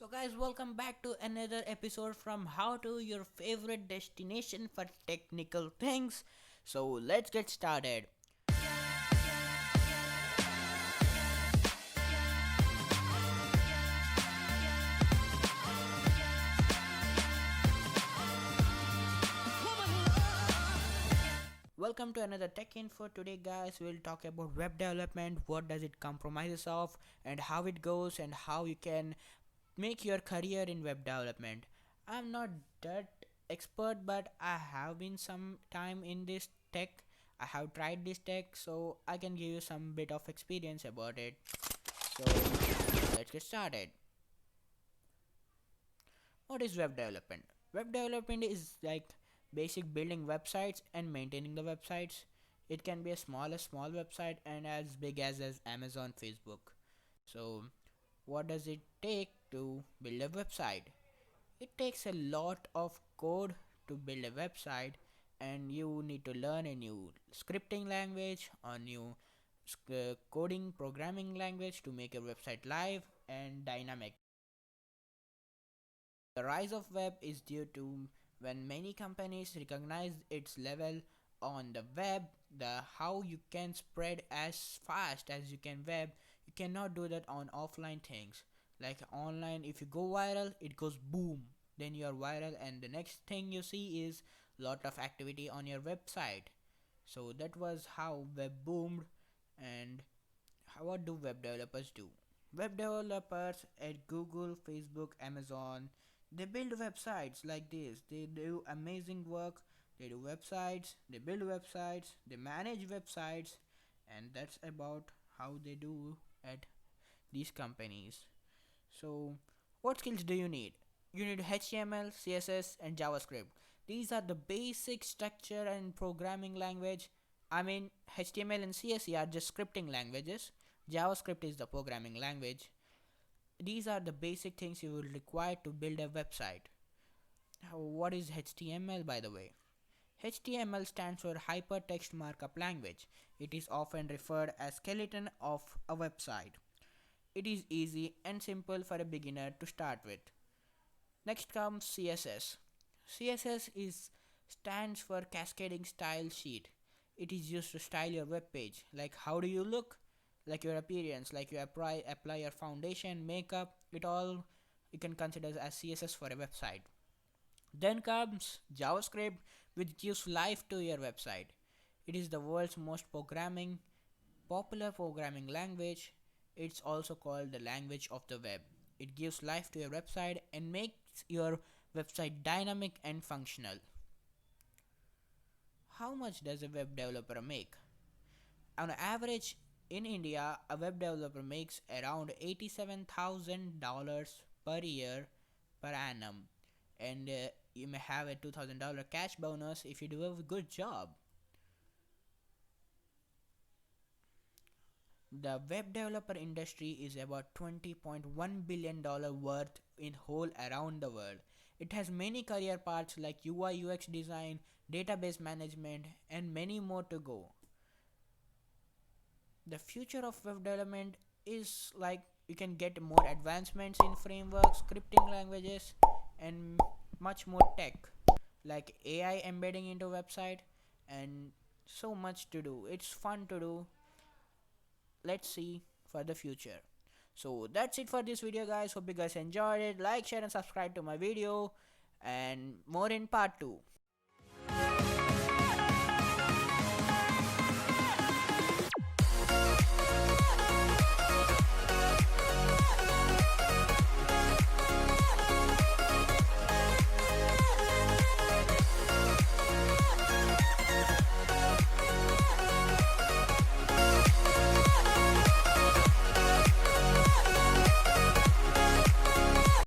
So guys, welcome back to another episode from How to, your favorite destination for technical things. So let's get started. Welcome to another tech info. Today guys, we'll talk about web development, what does it compromises of, and how it goes, and how you can make your career in web development. I'm not that expert, but I have been some time in this tech. I have tried this tech, so I can give you some bit of experience about it. So let's get started. What is web development? Web development is like basic building websites and maintaining the websites. It can be a small website and as big as Amazon, Facebook. So what does it take to build a website? It takes a lot of code to build a website, and you need to learn a new scripting language or new coding programming language to make your website live and dynamic. The rise of web is due to when many companies recognize its level on the web, the how you can spread as fast as you can web. You cannot do that on offline things. Like online, if you go viral, it goes boom. Then you are viral, and the next thing you see is lot of activity on your website. So that was how web boomed. And what do web developers do? Web developers at Google, Facebook, Amazon, they build websites like this. They do amazing work. They do websites, they build websites, they manage websites, and that's about how they do at these companies. So, what skills do you need? You need HTML, CSS, and JavaScript. These are the basic structure and programming language. I mean, HTML and CSS are just scripting languages. JavaScript is the programming language. These are the basic things you will require to build a website. What is HTML, by the way? HTML stands for Hypertext Markup Language. It is often referred as skeleton of a website. It is easy and simple for a beginner to start with. Next comes CSS. CSS is stands for Cascading Style Sheet. It is used to style your web page. Like how do you look? Like your appearance, like you apply your foundation, makeup, it all you can consider as CSS for a website. Then comes JavaScript, which gives life to your website. It is the world's most popular programming language. It's also called the language of the web. It gives life to your website and makes your website dynamic and functional. How much does a web developer make? On average, in India, a web developer makes around $87,000 per year per annum, and you may have a $2,000 cash bonus if you do a good job. The web developer industry is about $20.1 billion worth in whole around the world. It has many career paths like UI UX design, database management, and many more to go. The future of web development is like you can get more advancements in frameworks, scripting languages, and much more tech like AI embedding into website, and so much to do. It's fun to do. Let's see for the future. So that's it for this video guys. Hope you guys enjoyed it. Like, share, and subscribe to my video, and more in part 2.